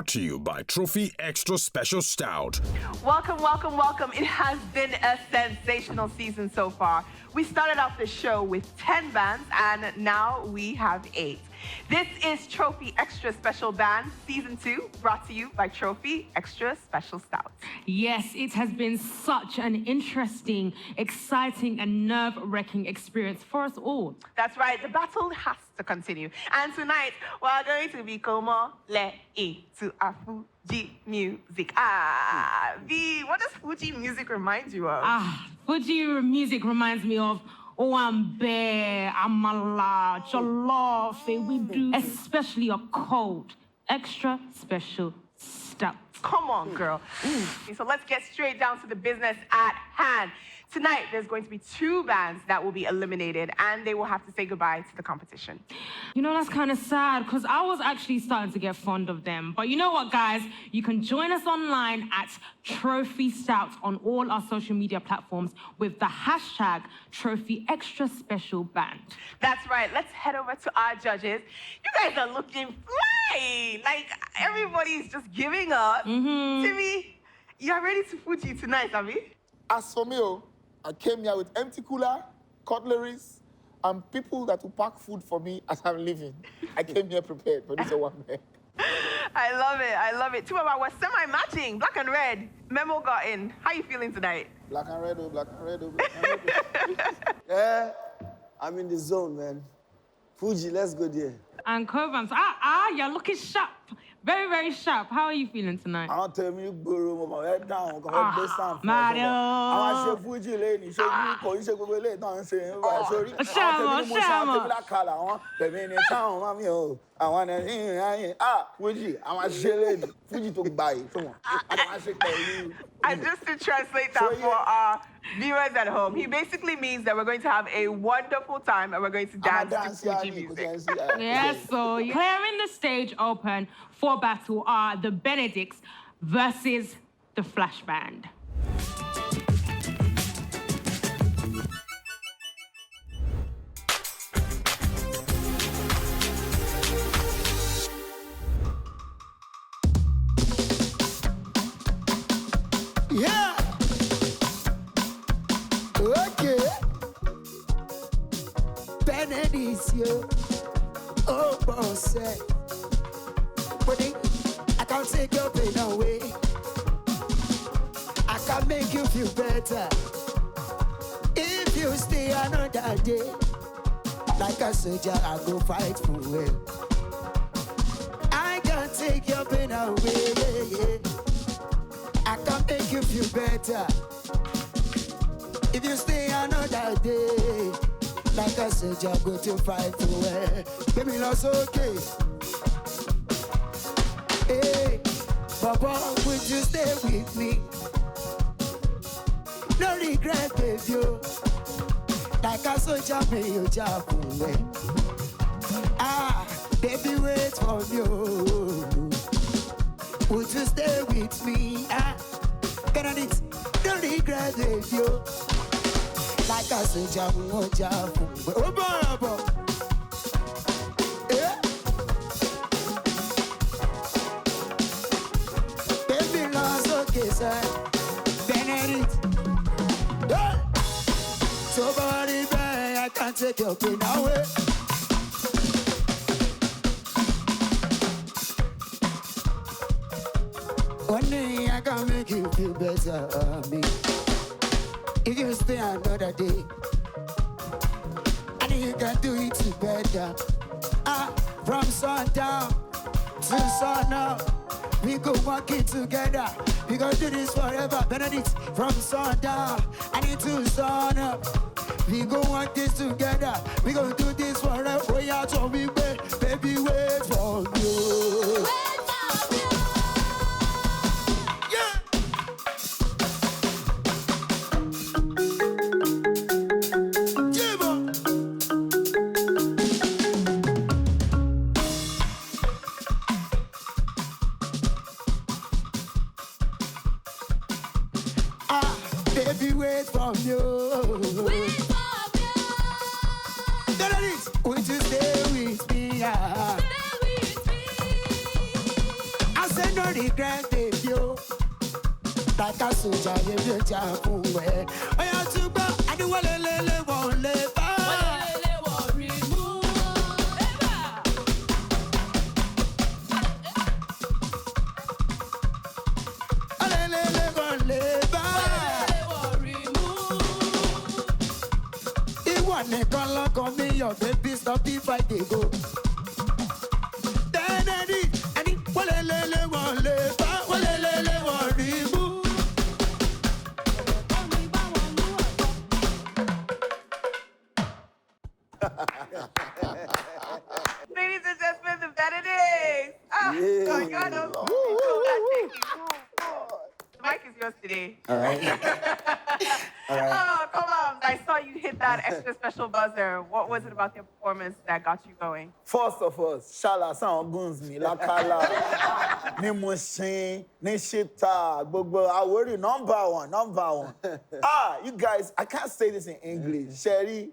Brought to you by Trophy Extra Special Stout. Welcome, welcome, welcome. It has been a sensational season so far. We started off the show with 10 bands, and now we have 8. This is Trophy Extra Special Band Season 2, brought to you by Trophy Extra Special Stout. Yes, it has been such an interesting, exciting, and nerve-wracking experience for us all. That's right, the battle has to continue. And tonight, we're going to be como le to our Fuji music. V, what does Fuji music remind you of? Fuji music reminds me of Owambe, Amala, Jollof. We do especially a cold, extra special stout. Come on, girl. So let's get straight down to the business at hand. Tonight, there's going to be 2 bands that will be eliminated, and they will have to say goodbye to the competition. You know, that's kind of sad, because I was actually starting to get fond of them. But you know what, guys? You can join us online at Trophy Stout on all our social media platforms with the hashtag Trophy Extra Special Band. That's right. Let's head over to our judges. You guys are looking fly. Like, everybody's just giving up. Timmy, you're ready to Fuji tonight, Abby? As for me, I came here with empty cooler, cutleries, and people that will pack food for me as I'm leaving. I came here prepared for this one, man. I love it. I love it. 2 of us were semi-matching, black and red. Memo got in. How you feeling tonight? Black and red, black and red, black and red. Yeah, I'm in the zone, man. Fuji, let's go there. And Covans, you're looking sharp. Very, very sharp. How are you feeling tonight? I'll tell you, guru, my head down. Mario. I want to Fuji lady. Show you, call you, go late. Don't say, sorry. I want to, Fuji, I want to lady. Fuji to buy. Come on. And just to translate that for our viewers at home, he basically means that we're going to have a wonderful time and we're going to dance to Fuji music. Yes, so clearing the stage open for battle are the Benedicts versus the Flash Band. Yeah. Okay. Benedict's you. Oh, boss. Buddy, I can't take your pain away. I can make you feel better. If you stay another day, like a soldier, I go fight for well. I can take your pain away. I can make you feel better. If you stay another day, like I said, you're going to fight for well. Baby, that's okay. Hey, Papa, would you stay with me? No regret, baby. Like I said, you're job for well. Baby, wait for you. Would you stay with me? Benedict, don't regret it, yo. Like I said, yeah. Baby, lost, okay, sir. Benedict, yeah. Somebody, baby, I can't take your pain away. One day I can make you feel better, me. If you stay another day, I think you can do it better. From sundown to sun up, we go walk it together. We gonna do this forever, Benedict. From sundown, I need to sun up. We go walk this together. We gonna do this forever. We are to be baby, wait for you. Baby, wait for you. Wait for you. Would you stay with me? Stay with me. regret it, yo. Like a soldier, you just away. I have to go, I do what I won't live. Call me your baby, stop if I dey go. Then I need, walele wale, walele waribu. Ladies and gentlemen, the Benedicts. Oh, my God, that was the mic is yours today. All right. Oh, come on. I saw you hit that extra special buzzer. What was it about their performance that got you going? First of all, Shala sound guns me, la kala, ni machine, ni shita, gbogbo awori number one. You guys, I can't say this in English. Sherry,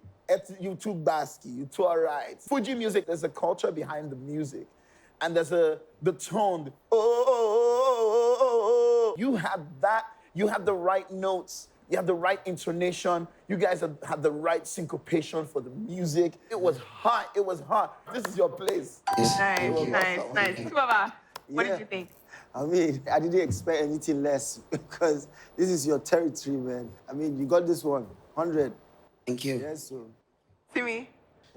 you too basky, you too alright. Fuji music, there's a culture behind the music, and there's the tone. You have that. You have the right notes. You have the right intonation. You guys have the right syncopation for the music. It was hot. It was hot. This is your place. Nice. Tubaba, what did you think? I mean, I didn't expect anything less because this is your territory, man. I mean, you got this one, 100. Thank you. Yes, sir. Timmy?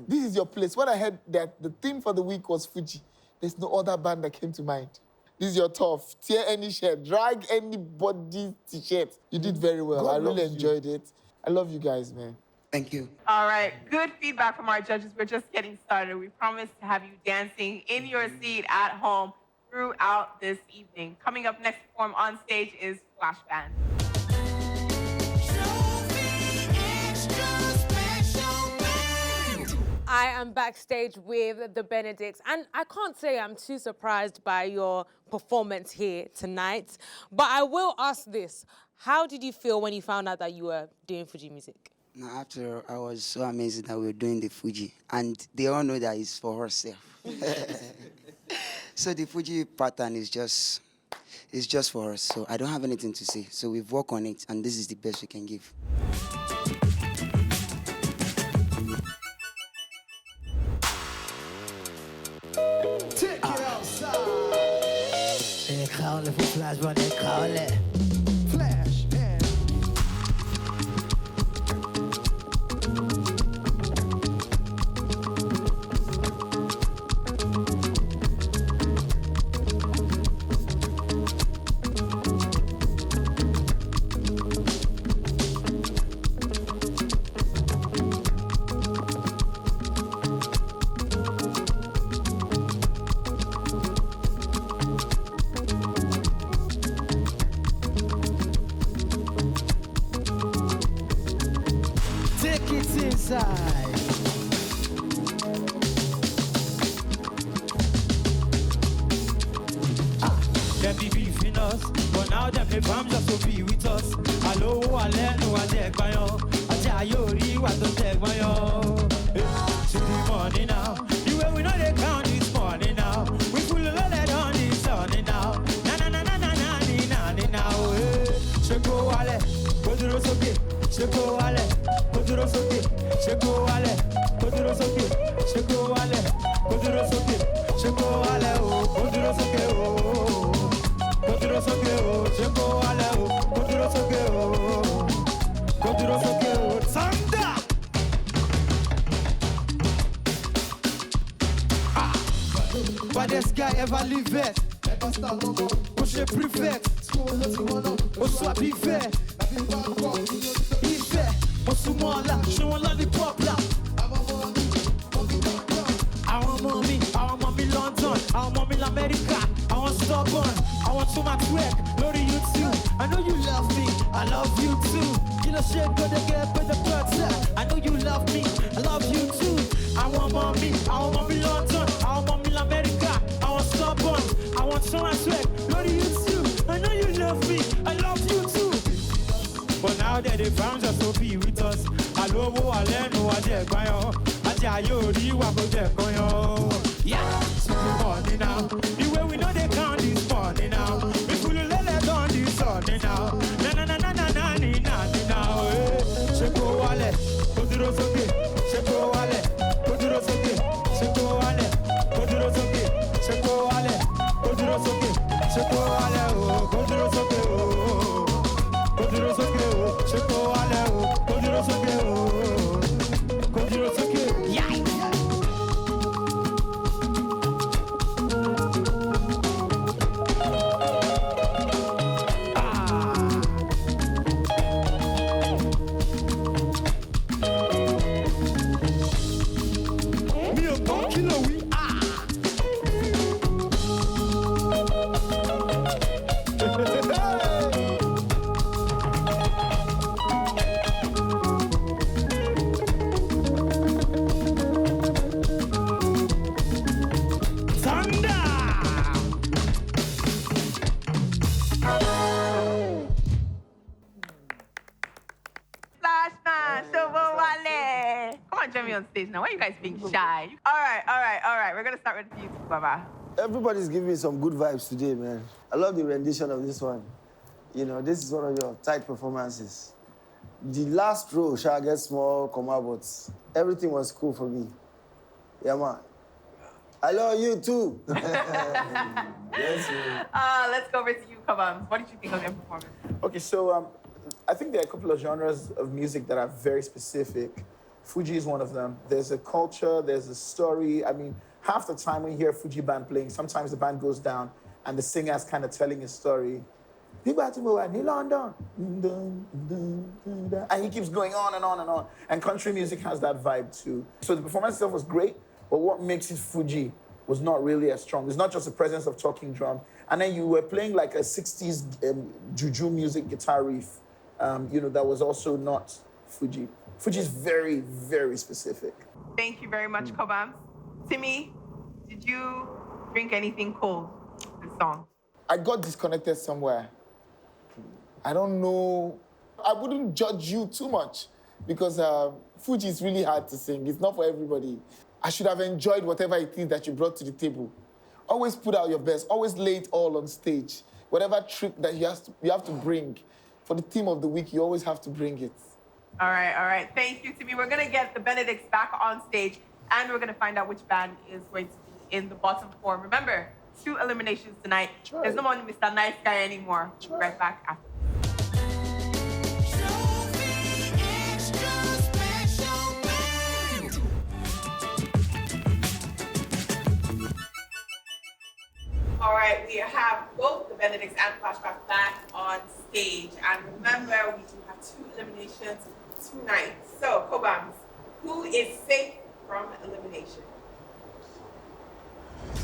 This is your place. When I heard that the theme for the week was Fuji, there's no other band that came to mind. This is your tough. Tear any shirt, drag anybody's t-shirt. You did very well. I really enjoyed it. I love you guys, man. Thank you. All right, good feedback from our judges. We're just getting started. We promise to have you dancing in your seat at home throughout this evening. Coming up next to perform on stage is Flash Band. I am backstage with the Benedicts, and I can't say I'm too surprised by your performance here tonight, but I will ask this. How did you feel when you found out that you were doing Fuji music? No, after I was so amazed that we were doing the Fuji, and they all know that it's for herself. So the Fuji pattern is just for us, so I don't have anything to say. So we've worked on it, and this is the best we can give. They call it for flash, but they call it Flash, man. Them be beefing us, but now them the fam just to be with us. Hello, I let no I take my own. I tell you, what to take my own. To the morning now, the way we know they count this morning now. We full of let on this sunny now. Na na na na na na na na now. Sheko wale, koduro soke. Sheko wale, koduro soke. Sheko wale, koduro soke. Sheko wale, koduro soke. Sheko wale, oh, koduro soke, oh. Koduro soke, oh, sheko wale, oh. Koduro soke, oh. Koduro soke, oh. Sanda! But this guy ever live it? Push a prefect. Oswa bife. Ife. Osumala. Showala the popla. Our mommy London. Our mommy America. I want stubborn. I want to my track. Lord, you too. I know you love me. I love you too. You know shit good to get with the blood. I know you love me. I love you too. I want mommy London. I want mommy America. I want stubborn. I want to my track. Lord, you too. I know you love me. I love you too. But now that they found us to be with us, I love you, I learn who I did by you. I tell you, you are going to yeah, so good morning now. The way we know they count this morning now. on, join me on stage now. Why are you guys being shy? All right. We're gonna start with you, Baba. Everybody's giving me some good vibes today, man. I love the rendition of this one. You know, this is one of your tight performances. The last row, shall get small, but everything was cool for me. Yeah, man. I love you too. Yes, man. Let's go over to you, Kabams. What did you think of your performance? Okay, so I think there are a couple of genres of music that are very specific. Fuji is one of them. There's a culture, there's a story. I mean, half the time when you hear a Fuji band playing, sometimes the band goes down and the singer's kind of telling a story. And he keeps going on and on and on. And country music has that vibe too. So the performance itself was great, but what makes it Fuji was not really as strong. It's not just the presence of talking drums. And then you were playing like a 60s juju music guitar riff, that was also not Fuji. Fuji is very, very specific. Thank you very much, Kabams. Timmy, did you drink anything cold this song? I got disconnected somewhere. I don't know. I wouldn't judge you too much because Fuji is really hard to sing. It's not for everybody. I should have enjoyed whatever it is that you brought to the table. Always put out your best. Always lay it all on stage. Whatever trick that you have to bring. For the theme of the week, you always have to bring it. All right. Thank you, Timmy. We're going to get the Benedicts back on stage, and we're going to find out which band is going to be in the bottom four. Remember, 2 eliminations tonight. Right. There's no more Mr. Nice Guy anymore. We'll be right back after. All right, we have both the Benedicts and Flashback back on stage. And remember, we do have 2 eliminations tonight. So, Kobams, who is safe from elimination?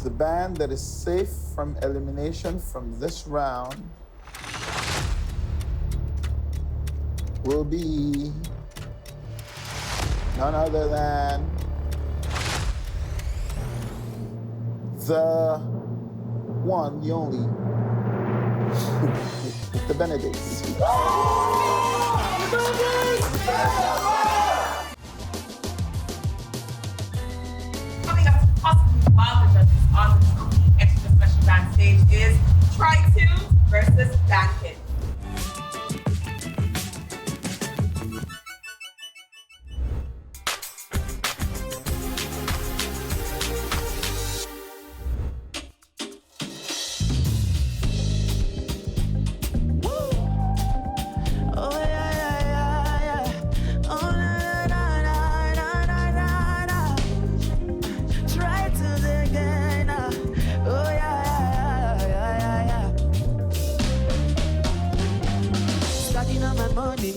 The band that is safe from elimination from this round will be none other than the one, the only, the Benedicts. Coming up to possibly wild judges on the Trophy Extra Special Band stage is Tri-Tunes versus Bandkid.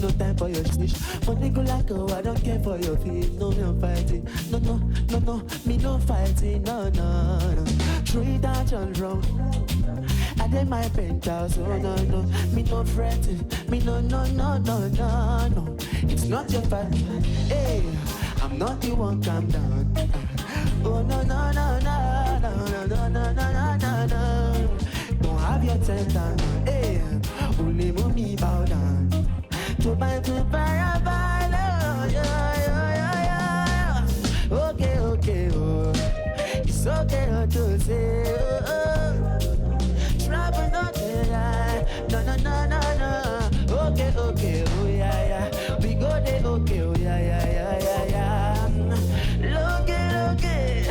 No time for your speech. Money go like oh, I don't care for your feet. No, me no fighting. No, me no fighting. No. Throw it out on wrong. I did my penthouse. Oh no, me no fretting. Me no. It's not your fight. Hey, I'm not the one. Calm down. Oh no. Don't have your tent down. Hey, only move me bow down. To buy to parabol, yeah. Okay, oh. It's okay to say, trouble not to die. No. Okay, oh yeah. We go there, okay, oh yeah. Look it.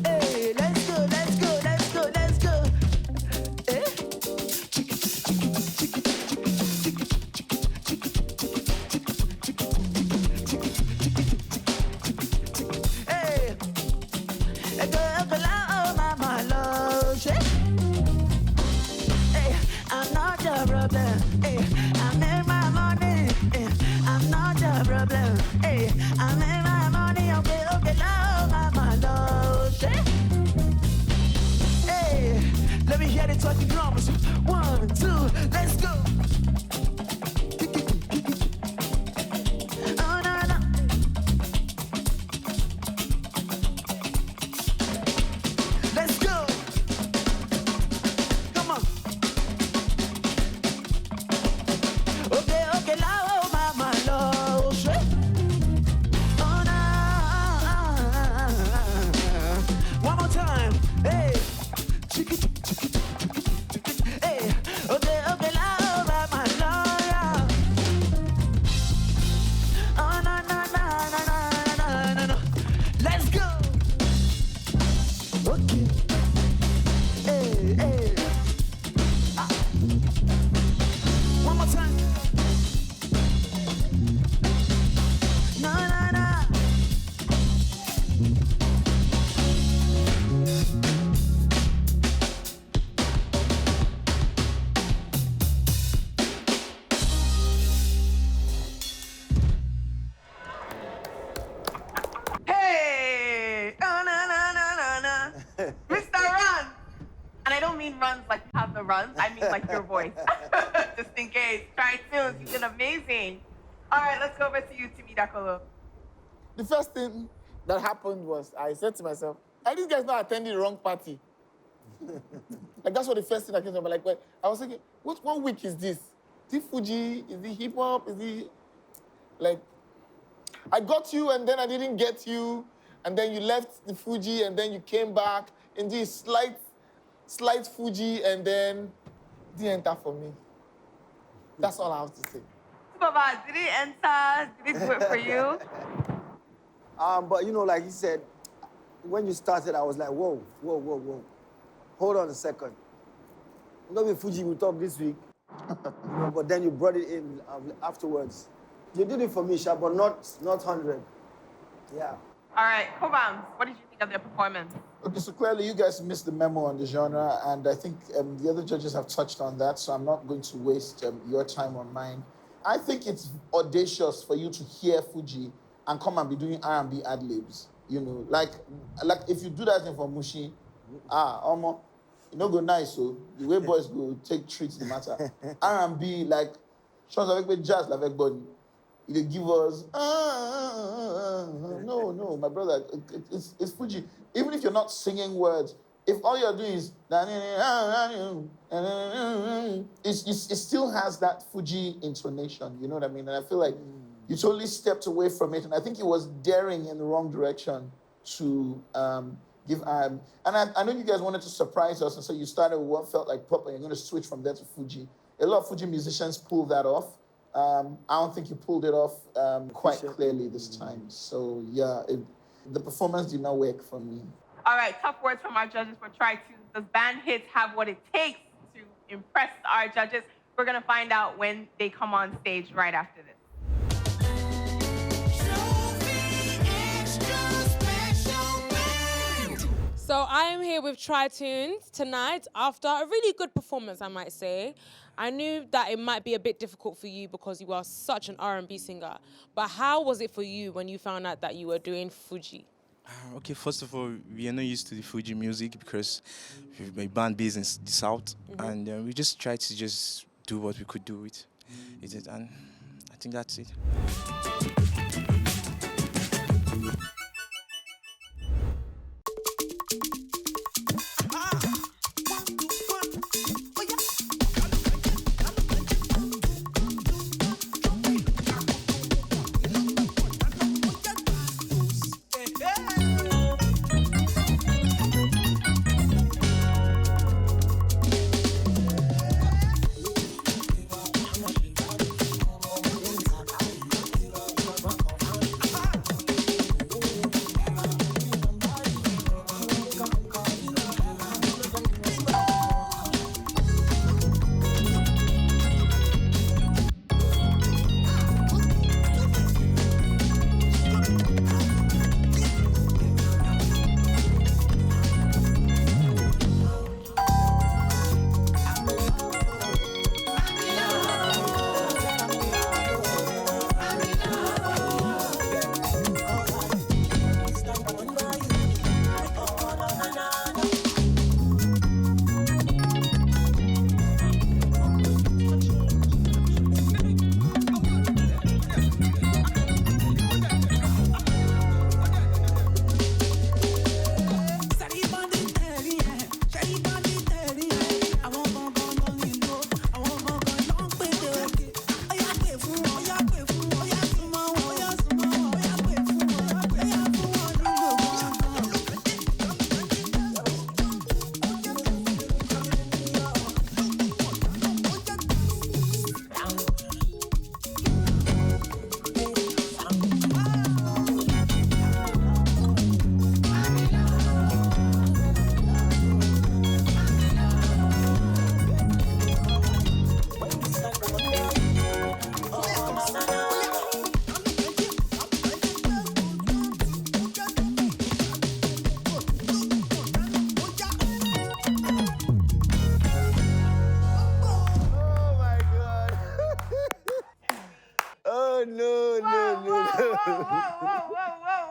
Hey, let's go. Talking drums. 1, 2, let's go. Oh, no. Let's go. Come on. Okay, runs like you have the runs. I mean like your voice. Just in case. Try tunes. You did amazing. All right, let's go over to you, Timi Dakolo. The first thing that happened was I said to myself, are these guys not attending the wrong party? Like, that's what the first thing that came to me. Like, wait, I was thinking, what week is this? Is it Fuji? Is it hip hop? Is it like, I got you and then I didn't get you, and then you left the Fuji and then you came back and did slight Fuji and then it didn't enter for me. That's all I have to say. Baba, did it enter? Did it do it for you? But you know, like he said, when you started, I was like, whoa. Hold on a second. Maybe Fuji will talk this week, but then you brought it in afterwards. You did it for me, Sha, but not 100. Yeah. All right, Kobams, what did you think of their performance? Okay, so clearly you guys missed the memo on the genre, and I think the other judges have touched on that, so I'm not going to waste your time on mine. I think it's audacious for you to hear Fuji and come and be doing R&B ad-libs. You know, like if you do that thing for Mushi, Omo, you know, go nice, so the way boys go take treats, no matter. R&B, like, shows avec jazz, like everybody. They give us, no, my brother, it's Fuji. Even if you're not singing words, if all you're doing is, it still has that Fuji intonation, you know what I mean? And I feel like you totally stepped away from it, and I think it was daring in the wrong direction to give and I know you guys wanted to surprise us, and so you started with what felt like pop, and you're going to switch from there to Fuji. A lot of Fuji musicians pull that off. I don't think you pulled it off quite clearly this time. So yeah, the performance did not work for me. All right, tough words from our judges for Try Tunes. Does Band Hits have what it takes to impress our judges? We're going to find out when they come on stage right after this. So I am here with Try Tunes tonight after a really good performance, I might say. I knew that it might be a bit difficult for you because you are such an R&B singer. But how was it for you when you found out that you were doing Fuji? Okay, first of all, we are not used to the Fuji music because we're band based in the South, and we just tried to just do what we could do with it, and I think that's it.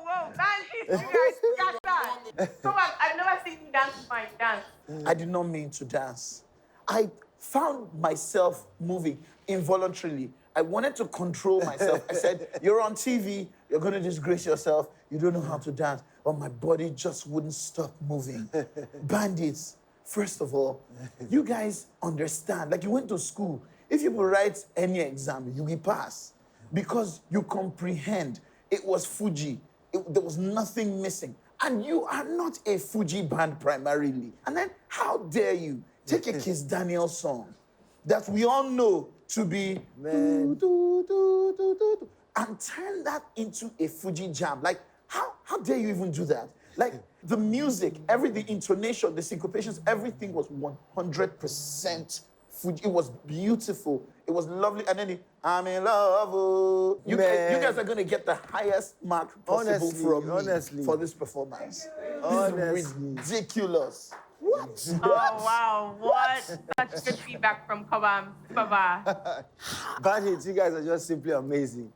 Whoa. Band Hits, you guys got that. Come on, I've never seen you dance dance, my dance. I did not mean to dance. I found myself moving involuntarily. I wanted to control myself. I said, you're on TV, you're gonna disgrace yourself, you don't know how to dance. But my body just wouldn't stop moving. Bandits, first of all, you guys understand, like you went to school. If you write any exam, you will pass because you comprehend. It was Fuji. There was nothing missing. And you are not a Fuji band primarily. And then how dare you take a Kiss Daniel song that we all know to be and turn that into a Fuji jam. Like, how dare you even do that? Like, the music, the intonation, the syncopations, everything was 100% Fuji. It was beautiful. It was lovely. And then I'm in love. Oh. You guys are going to get the highest mark possible from me for this performance. This is ridiculous. What? Oh, wow. What? Such good feedback from Kabam. Baba. Bandits, you guys are just simply amazing.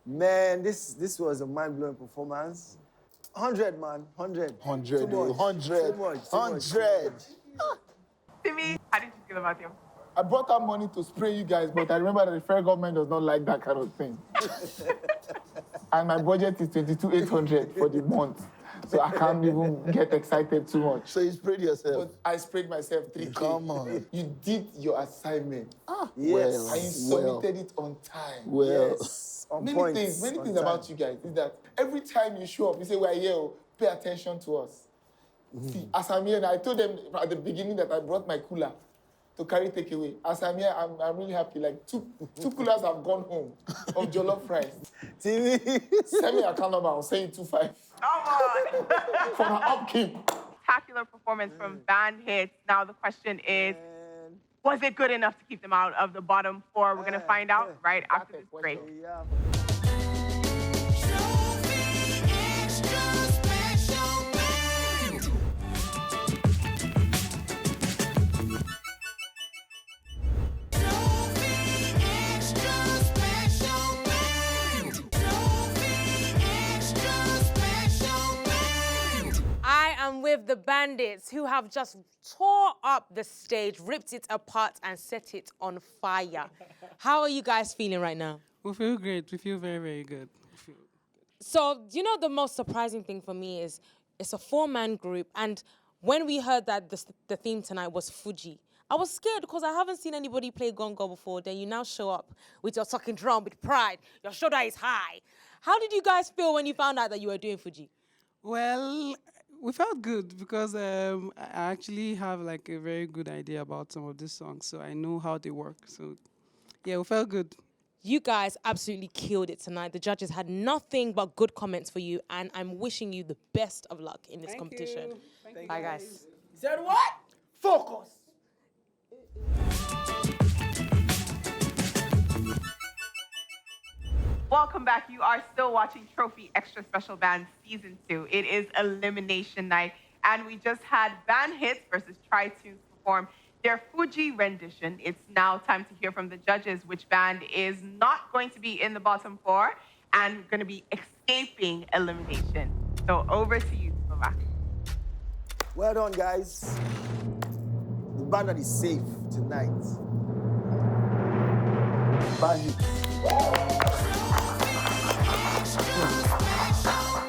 Man, this was a mind-blowing performance. 100, man. 100. 100. Too much. 100. Too much. 100. Timmy, how did you feel about him? I brought out money to spray you guys, but I remember that the federal government does not like that kind of thing. And my budget is 22,800 for the month. So I can't even get excited too much. So you sprayed yourself? But I sprayed myself 3K. Come on. You did your assignment. Yes. And you submitted it on time. Well. Yes. On Many point. things On time. about you guys is that every time you show up, you say, we're here, pay attention to us. See, as I'm here, and I told them at the beginning that I brought my cooler to carry takeaway. As I'm here, I'm really happy. Like two coolers have gone home of jollof rice. TV. Send me account number, I'll send you 2.5. Come on. For my upkeep. Spectacular performance from Band Hits. Now the question is, was it good enough to keep them out of the bottom four? We're going to find out right after this break. Yeah. I'm with the Bandits, who have just tore up the stage, ripped it apart, and set it on fire. How are you guys feeling right now? We feel great. We feel very, very good. So, you know, the most surprising thing for me is it's a 4-man group, and when we heard that the theme tonight was Fuji, I was scared because I haven't seen anybody play gongo before. Then you now show up with your talking drum, with pride. Your shoulder is high. How did you guys feel when you found out that you were doing Fuji? Well, we felt good because I actually have like a very good idea about some of these songs, so I know how they work. So, yeah, we felt good. You guys absolutely killed it tonight. The judges had nothing but good comments for you, and I'm wishing you the best of luck in this competition. Bye, guys. Said what? Focus. Welcome back. You are still watching Trophy Extra Special Band Season 2. It is elimination night, and we just had Band Hits versus Tri-Tunes perform their Fuji rendition. It's now time to hear from the judges which band is not going to be in the bottom four and going to be escaping elimination. So over to you, Baba. Well done, guys. The band that is safe tonight. Bandits.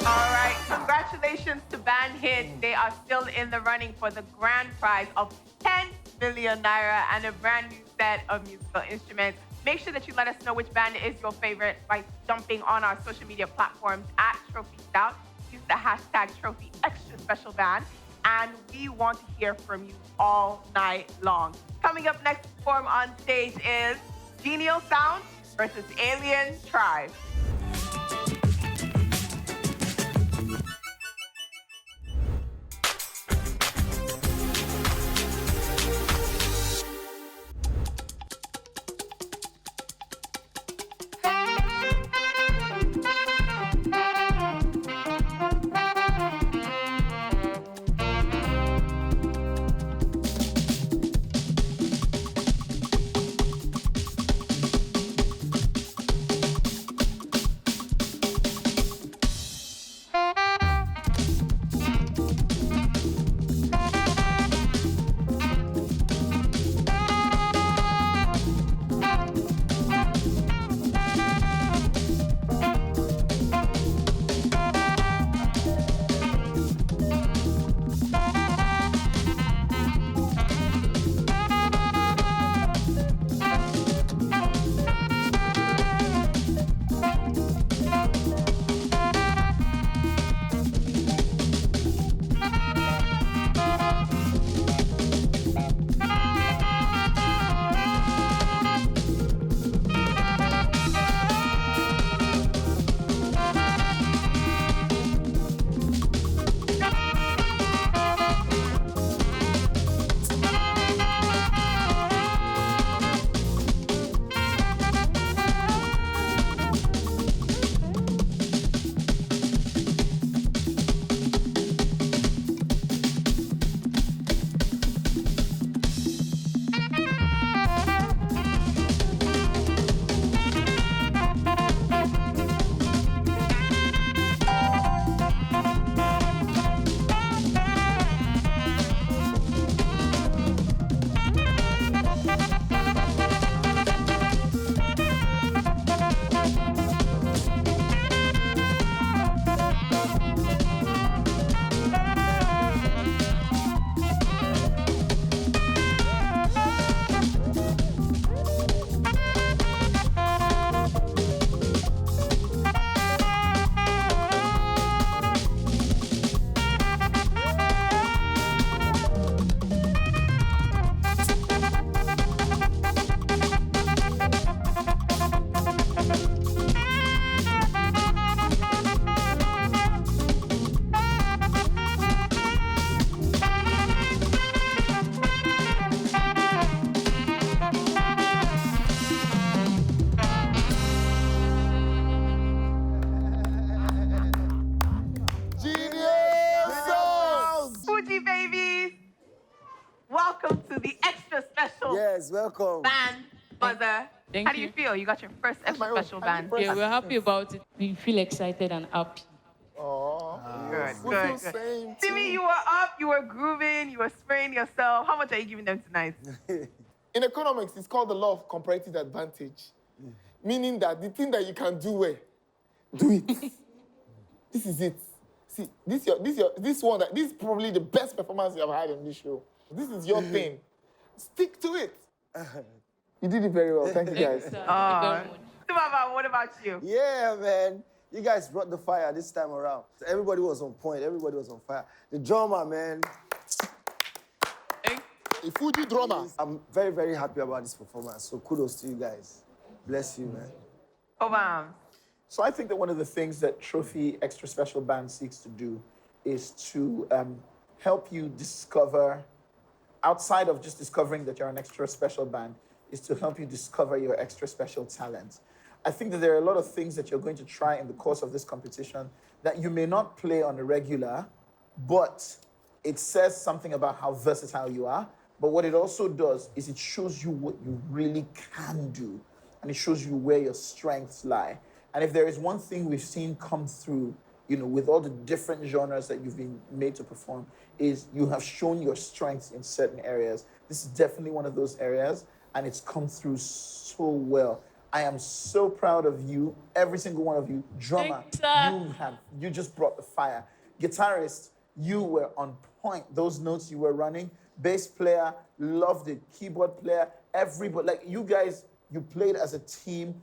All right, congratulations to Band Hits. They are still in the running for the grand prize of 10 million naira and a brand new set of musical instruments. Make sure that you let us know which band is your favorite by jumping on our social media platforms at Trophy Stout. Use the hashtag Trophy Extra Special Band, and we want to hear from you all night long. Coming up next to perform on stage is Genial Sound versus Alien Tribe. guys. Welcome. Band, buzzer. Thank How do you you. feel? You got your first extra special band. Yeah, we're happy about it. We feel excited and happy. Oh, Good, we good, feel good. same Timmy, you were up, you were grooving, you were spraying yourself. How much are you giving them tonight? In economics, it's called the law of comparative advantage, meaning that the thing that you can do well, do it. This is it. See, this is probably the best performance you have had in this show. This is your thing. Stick to it. You did it very well. Thank you, guys. Tumaba, what about you? Yeah, man. You guys brought the fire this time around. Everybody was on point. Everybody was on fire. The drummer, man. A Fuji drummer. I'm very, very happy about this performance. So kudos to you guys. Bless you, man. Obam. So I think that one of the things that Trophy Extra Special Band seeks to do is to help you discover, outside of just discovering that you're an extra special band, is to help you discover your extra special talent. I think that there are a lot of things that you're going to try in the course of this competition that you may not play on a regular, but it says something about how versatile you are. But what it also does is it shows you what you really can do, and it shows you where your strengths lie. And if there is one thing we've seen come through, with all the different genres that you've been made to perform, is you have shown your strengths in certain areas. This is definitely one of those areas, and it's come through so well. I am so proud of you, every single one of you. Drummer, you just brought the fire. Guitarist, you were on point. Those notes you were running. Bass player, loved it. Keyboard player, everybody. Like, you guys, you played as a team.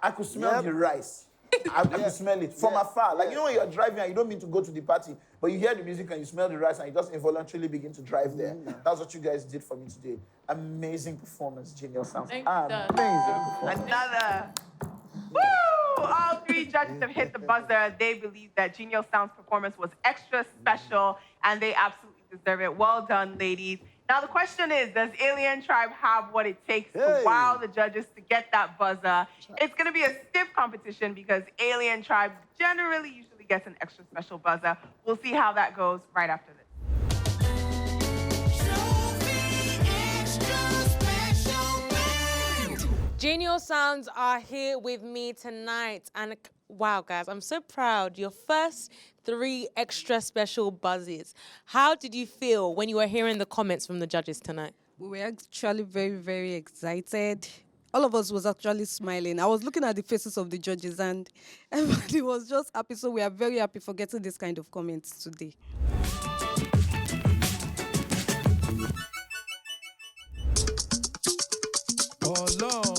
I could smell the rice. I could smell it from afar. Like, when you're driving and you don't mean to go to the party, but you hear the music and you smell the rice and you just involuntarily begin to drive there. That's what you guys did for me today. Amazing performance, Genial Sounds. Amazing performance. Another. Woo! All three judges have hit the buzzer. They believe that Genial Sound's performance was extra special, and they absolutely deserve it. Well done, ladies. Now, the question is, does Alien Tribe have what it takes to wow the judges to get that buzzer? It's going to be a stiff competition because Alien Tribe generally usually gets an extra special buzzer. We'll see how that goes right after this. Genial Sounds are here with me tonight. And wow, guys, I'm so proud. Your first 3 extra special buzzes. How did you feel when you were hearing the comments from the judges tonight? We were actually very, very excited. All of us was actually smiling. I was looking at the faces of the judges and everybody was just happy. So we are very happy for getting this kind of comments today. Oh, Lord.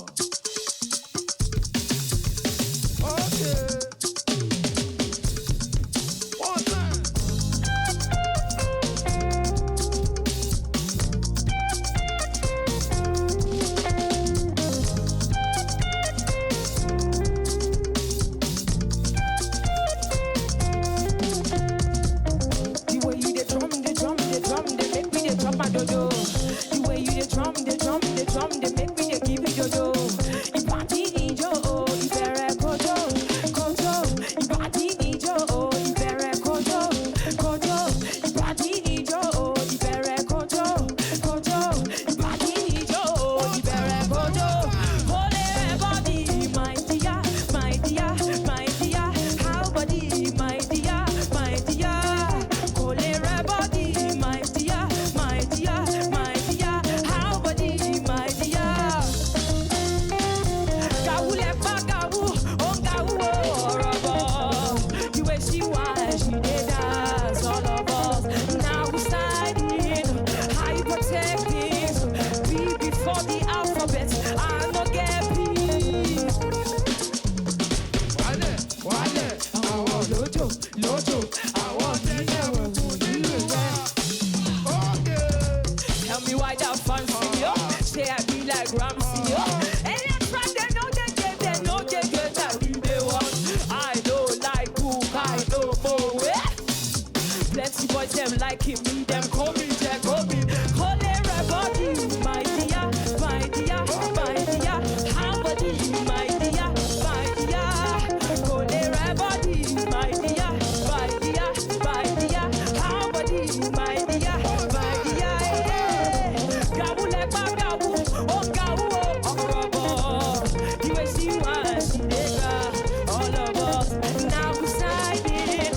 Now beside it,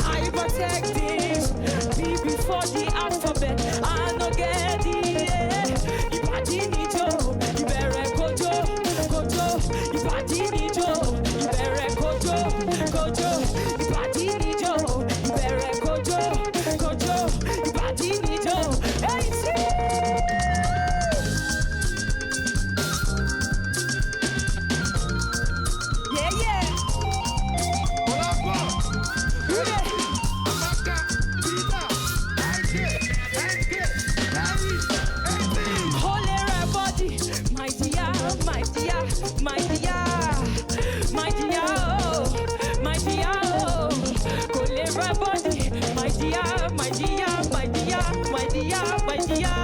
hypertechnics. B before the alphabet, I no get it. Ìbàdí níjó, ìbẹ̀rẹ̀ kojo, kojo. Ìbàdí níjó, ìbẹ̀rẹ̀ kojo, kojo. Ìbàdí níjó, ìbẹ̀rẹ̀ kojo, kojo. Ìbàdí níjó, hey, see. Yeah, yeah. Hold her body, my dear, my dear, my dear, my dear, oh, my dear, oh. Hold her body, my dear, my dear, my dear, my dear, my dear.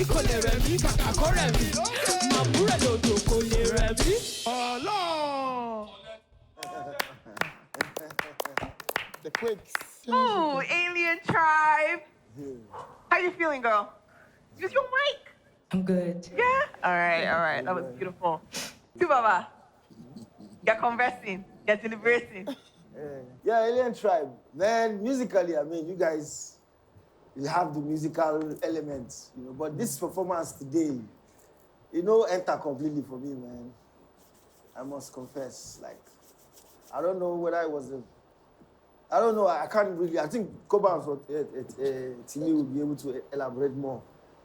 Kò lè rẹ̀ mí, kàkà kó rẹ̀ mí. Màá búrẹ̀ lòdò, kò lè rẹ̀ mí. The quakes. Oh, Alien Tribe. How you feeling, girl? Use your mic. I'm good. Yeah? All right. That was beautiful. Tubaba, you're conversing, you're deliberating. Yeah, Alien Tribe. Man, musically, I mean, you guys, you have the musical elements, you know, but this performance today, enter completely for me, man. I must confess, like, I don't know whether it was I don't know, I can't really, I think Cobhams Timmy will be able to elaborate more.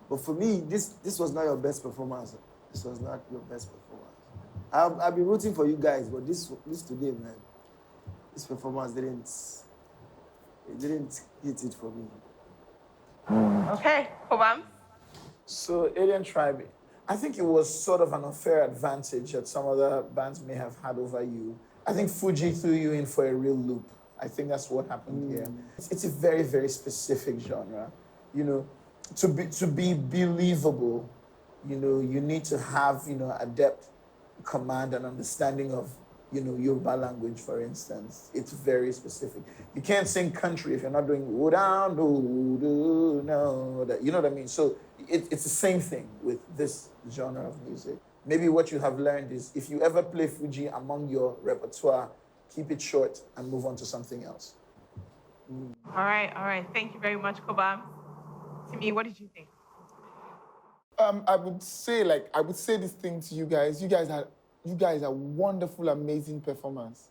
But for me, this was not your best performance. This was not your best performance. I've been rooting for you guys, but this today, man, this performance didn't hit it for me. Okay, Cobhams. So, Alien Tribe, I think it was sort of an unfair advantage that some other bands may have had over you. I think Fuji threw you in for a real loop. I think that's what happened here. It's a very, very specific genre. To be believable, you need to have, adept command and understanding of, Yoruba language, for instance. It's very specific. You can't sing country if you're not doing down, no, you know what I mean? So it's the same thing with this genre of music. Maybe what you have learned is if you ever play Fuji among your repertoire, keep it short and move on to something else. All right. Thank you very much, Cobhams. Timmy, what did you think? I would say this thing to you guys. You guys are wonderful, amazing performers.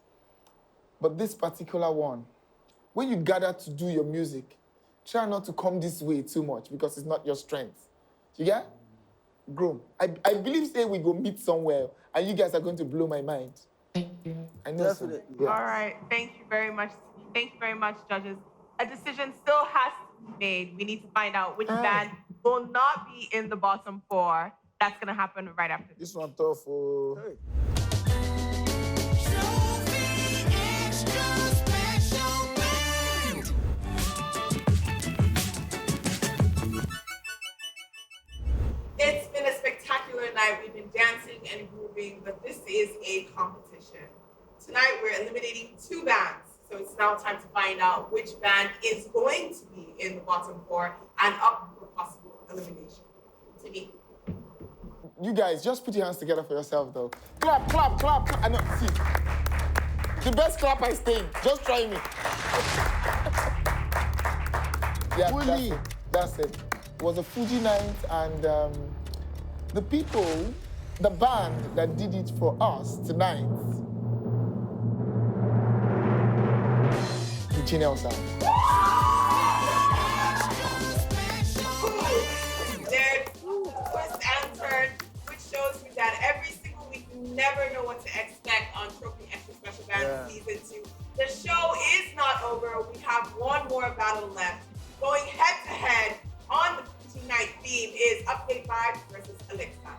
But this particular one, when you gather to do your music, try not to come this way too much because it's not your strength. You get? Groom. I believe we go meet somewhere and you guys are going to blow my mind. Thank you. I know so. All right. Thank you very much. Thank you very much, judges. A decision still has to be made. We need to find out which band will not be in the bottom 4. That's going to happen right after this. This one tough. It's been a spectacular night. We've been dancing and grooving, but this is a competition. Tonight, we're eliminating 2 bands. So it's now time to find out which band is going to be in the bottom 4 and up for possible elimination. Timmy. You guys, just put your hands together for yourself, though. Clap, clap, clap, clap. I know, see. The best clap I stayed. Just try me. Yeah, that's it. It was a Fuji night, and the band that did it for us tonight, the Genial Sound. There's twist and turn, which shows you that every single week you never know what to expect on Trophy Extra Special Band Season 2. The show is not over. We have one more battle left. Going head to head on the Fuji night theme is Update Vibes versus Elixir.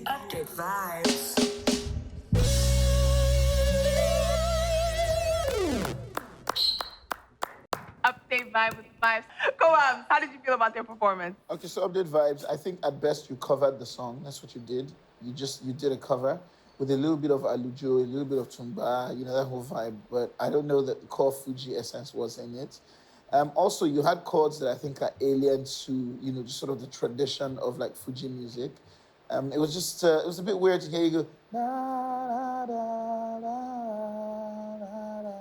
Update vibes. Update vibe with vibes. Go on. How did you feel about their performance? Okay, so update vibes. I think at best you covered the song. That's what you did. You did a cover with a little bit of alujo, a little bit of tumba, that whole vibe. But I don't know that the core Fuji essence was in it. Also, you had chords that I think are alien to, just sort of the tradition of like Fuji music. It was just, it was a bit weird to hear you go, na, da, da, da, da.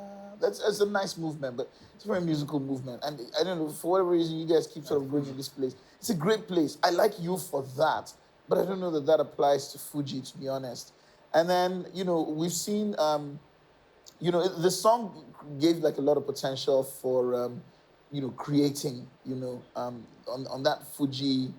That's a nice movement, but it's a very musical movement. And I don't know, for whatever reason, you guys keep sort of going to this place. It's a great place. I like you for that, but I don't know that applies to Fuji, to be honest. And then, we've seen, the song gave like a lot of potential for, creating, on that Fuji,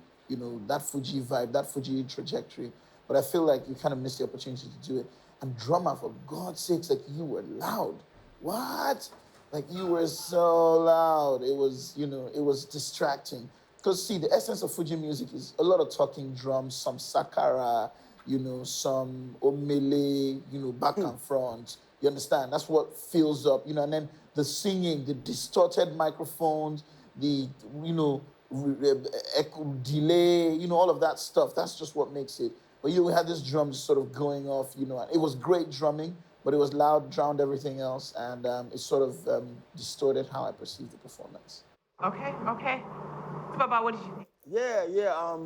that Fuji vibe, that Fuji trajectory. But I feel like you kind of missed the opportunity to do it. And drummer, for God's sakes, like you were loud. What? Like you were so loud. It was, it was distracting. Because see, the essence of Fuji music is a lot of talking drums, some sakara, some omele, back and front. You understand? That's what fills up, and then the singing, the distorted microphones, the, echo delay, all of that stuff. That's just what makes it. But we had this drum just sort of going off, and it was great drumming, but it was loud, drowned everything else, and it sort of distorted how I perceived the performance. Okay. Baba, what did you think? Yeah.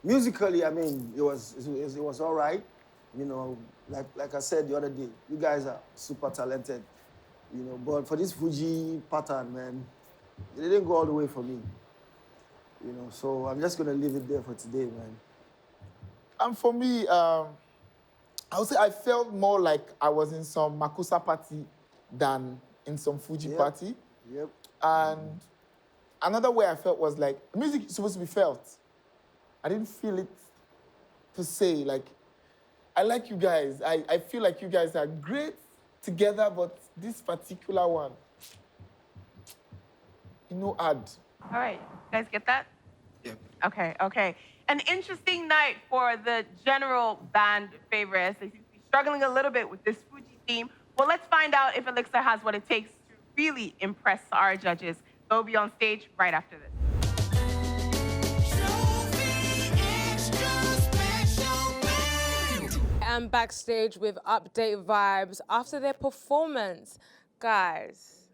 Musically, I mean, it was all right. Like I said the other day, you guys are super talented, but for this Fuji pattern, man, it didn't go all the way for me. So I'm just gonna leave it there for today, man. And for me, I would say I felt more like I was in some Makusa party than in some Fuji party. Yep. And another way I felt was like, music is supposed to be felt. I didn't feel it per se. Like, I like you guys. I feel like you guys are great together, but this particular one, add. All right. You guys get that? Yep. Okay. An interesting night for the general band favorites. They seem to be struggling a little bit with this Fuji theme. Well, let's find out if Elixir has what it takes to really impress our judges. They'll be on stage right after this. I'm backstage with Update Vibes after their performance. Guys,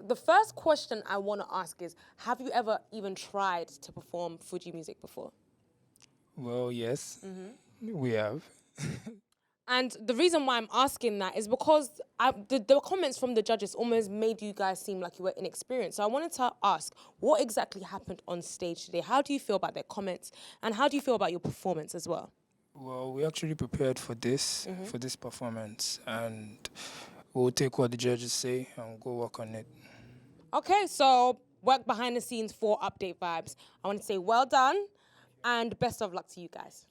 the first question I want to ask is, have you ever even tried to perform Fuji music before? Well, yes, we have. And the reason why I'm asking that is because the comments from the judges almost made you guys seem like you were inexperienced. So I wanted to ask, what exactly happened on stage today? How do you feel about their comments? And how do you feel about your performance as well? Well, we actually prepared for this performance, and we'll take what the judges say and go work on it. Okay, so work behind the scenes for Update Vibes. I want to say well done and best of luck to you guys.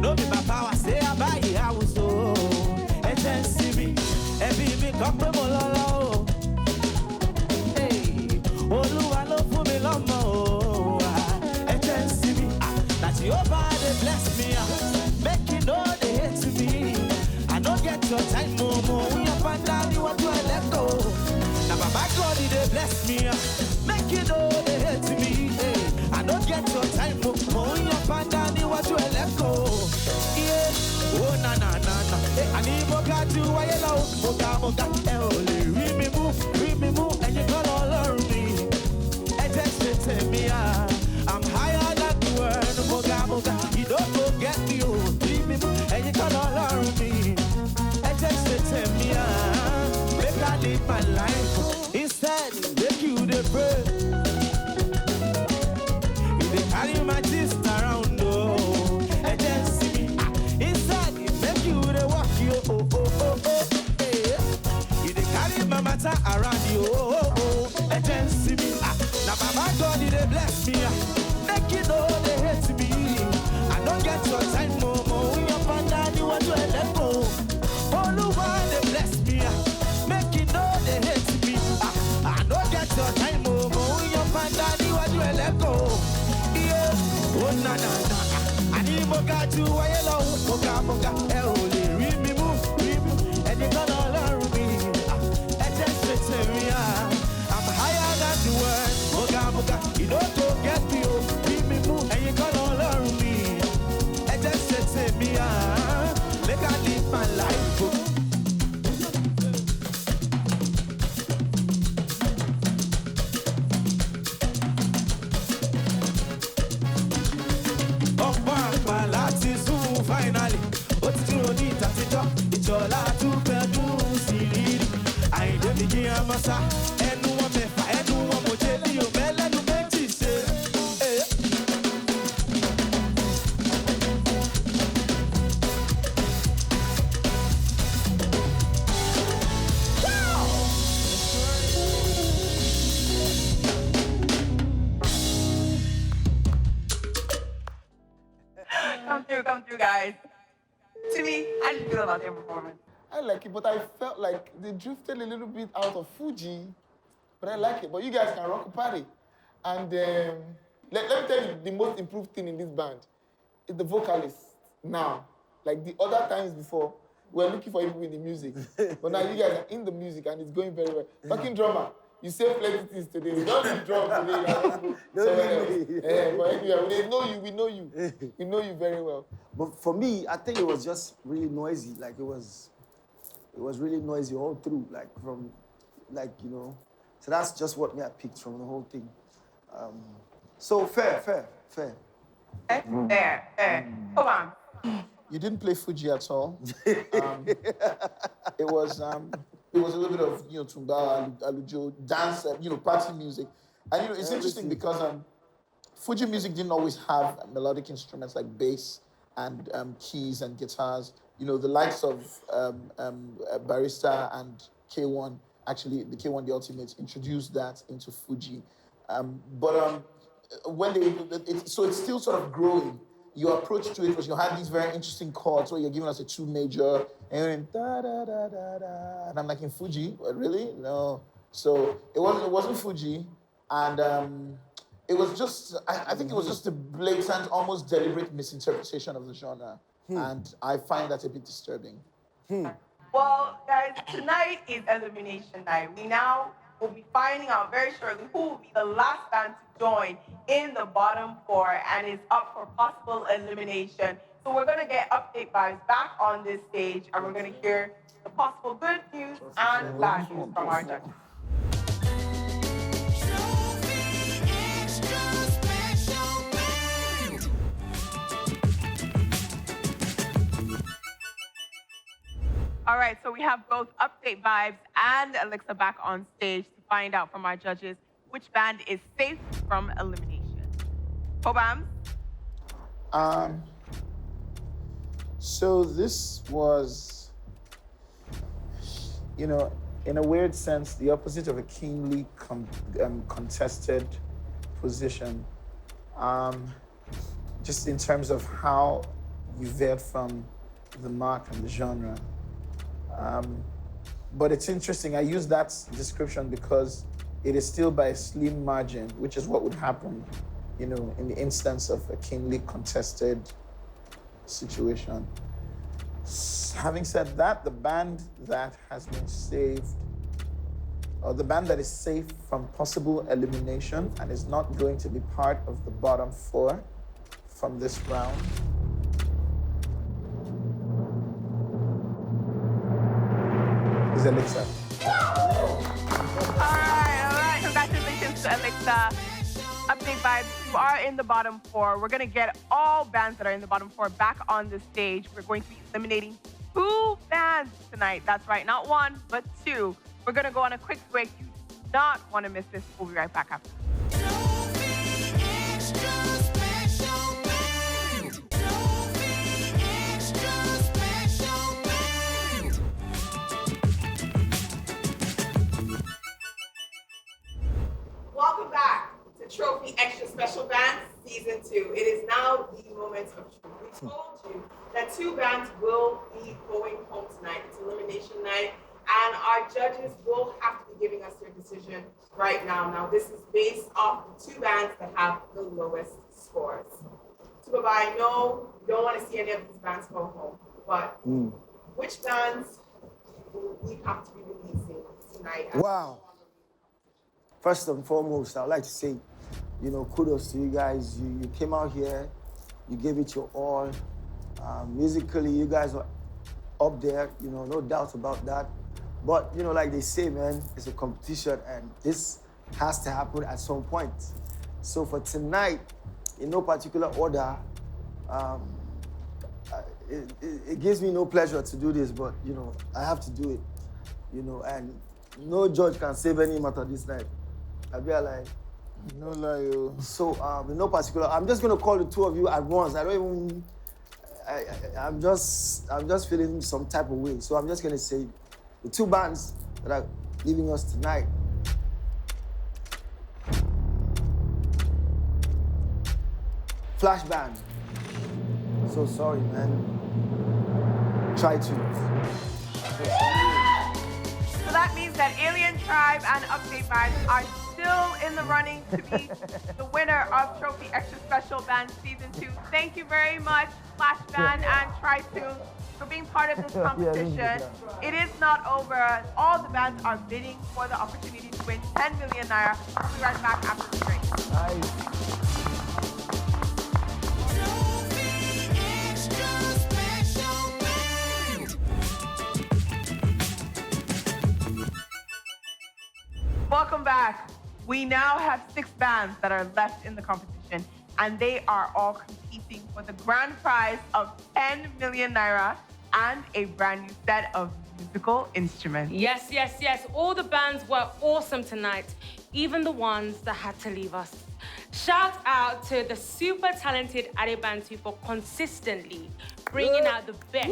No be my power, say I buy it, I was so. See me, me come from hey, Oluwa lo fún mi lọ́mọ, see me, that Jehovah they bless me, make you know they hate me. I don't get your time, Momo, when you find out you want to let go. Now my God they bless me, make you know they hate me. I don't get your time, Momo, when you find out you want to let go. Oh na na na na, I need mocha to why you low, mocha, read me move, and you call all over me. And just tell me I'm higher than the world, mocha, you don't forget me, read me move, and you call all over me. And just tell me make I live my life instead, make you the bird. If they carry Oh na na na. Ani mo ga ju ayé lọ, mo ga, ẹ ò lè rí mi mú. Ẹnìkan lọ́lọ́run mi, ẹ jẹ́ ṣe tèmi à. I'm higher than the world, mo ga, you no go get me o. Rí mi mú, ẹnìkan lọ́lọ́run mi, ẹ jẹ́ ṣe tèmi à. Make I live my life. Finally, ó ti dúró ní ìtàtijọ́, ìjọba tún fẹ́ dùn sí rírì. Àyìndé mi kí á máa sá, ẹnu wọn mẹ́fà, ẹnu wọn mo jẹ́ ní òmẹ́ lẹ́nu méjì ṣe. Come through, guys. To me, how did you feel about their performance? I like it, but I felt like they drifted a little bit out of Fuji. But I like it. But you guys can rock a party. And let me tell you, the most improved thing in this band is the vocalist now. Like the other times before, we were looking for people in the music. But now you guys are in the music and it's going very well. Talking drummer, you say plenty things today. You don't need drum today. But anyway, we know you. We know you. We know you very well. But for me, I think it was just really noisy. Like it was really noisy all through. So that's just what I picked from the whole thing. So fair. Fair. Come on. You didn't play Fuji at all. It was a little bit of tumba, alujo, dance, party music, and it's interesting because Fuji music didn't always have melodic instruments like bass and keys and guitars. The likes of Barista and K1, actually the K1 The Ultimate, introduced that into Fuji. When so it's still sort of growing. Your approach to it was you had these very interesting chords where you're giving us a 2 major and you're in da da da da da, and I'm like, in Fuji? Really? No. So it wasn't Fuji, and it was just I think it was just a blatant, almost deliberate misinterpretation of the genre, and I find that a bit disturbing. Well, guys, tonight is elimination night. We now will be finding out very shortly who will be the last band to join in the bottom 4 and is up for possible elimination. So we're going to get update vibes back on this stage, and we're going to hear the possible good news and bad news from our judges. All right, so we have both Update Vibes and Alexa back on stage to find out from our judges which band is safe from elimination. Hobam? So this was, in a weird sense, the opposite of a keenly contested position. Just in terms of how you veered from the mark and the genre. But it's interesting, I use that description because it is still by a slim margin, which is what would happen, in the instance of a keenly contested situation. Having said that, the band that has been saved, or the band that is safe from possible elimination and is not going to be part of the bottom 4 from this round, is Alexa. All right. Congratulations to Alexa. Update Vibes, you are in the bottom 4. We're going to get all bands that are in the bottom 4 back on the stage. We're going to be eliminating 2 bands tonight. That's right, not 1, but 2. We're going to go on a quick break. You do not want to miss this. We'll be right back after. Welcome back to Trophy Extra Special Bands Season 2. It is now the moment of truth. We told you that 2 bands will be going home tonight. It's elimination night, and our judges will have to be giving us their decision right now. Now, this is based off the 2 bands that have the lowest scores. I know you don't want to see any of these bands go home, but which bands will we have to be releasing tonight? Wow. First and foremost, I would like to say, kudos to you guys. You came out here, you gave it your all. Musically, you guys are up there, no doubt about that. But, like they say, man, it's a competition, and this has to happen at some point. So for tonight, in no particular order, it gives me no pleasure to do this, but, I have to do it, and no judge can save any matter this night. I'll be like, no lie, yo. So, in no particular, I'm just gonna call the two of you at once. I don't even, I'm just feeling some type of way. So I'm just gonna say, the two bands that are leaving us tonight. Flash Band. So sorry, man. Try to. So that means that Alien Tribe and Update Band are still in the running to be the winner of Trophy Extra Special Band Season 2. Thank you very much, Flash Band and Try to, for being part of this competition. It is not over. All the bands are bidding for the opportunity to win 10 million naira. We'll be right back after the break. Nice. Welcome back. We now have 6 bands that are left in the competition, and they are all competing for the grand prize of 10 million naira and a brand new set of musical instruments. Yes, yes, yes. All the bands were awesome tonight, even the ones that had to leave us. Shout out to the super talented Adebantu for consistently bringing out the best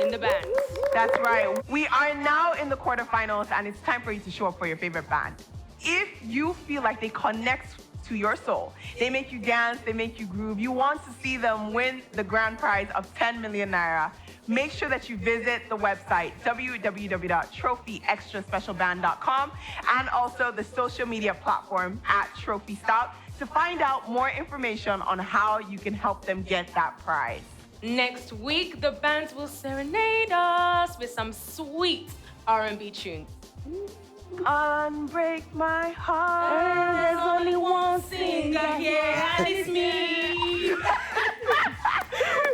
in the band. That's right. We are now in the quarterfinals, and it's time for you to show up for your favorite band. If you feel like they connect to your soul, they make you dance, they make you groove, you want to see them win the grand prize of 10 million naira, make sure that you visit the website, www.trophyextraspecialband.com, and also the social media platform at Trophy Stout to find out more information on how you can help them get that prize. Next week, the bands will serenade us with some sweet R&B tunes. Unbreak my heart. There's only one singer here, and it's me.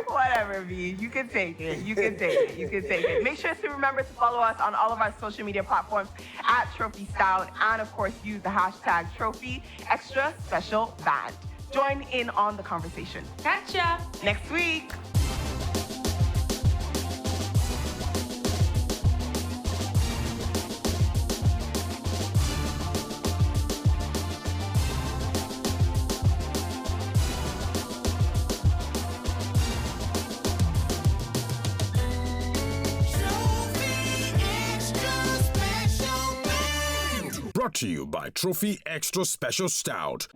Whatever, V. You can take it. You can take it. You can take it. Make sure to remember to follow us on all of our social media platforms at Trophy Stout, and of course, use the hashtag Trophy Extra Special Band. Join in on the conversation. Catch ya next week. Brought to you by Trophy Extra Special Stout.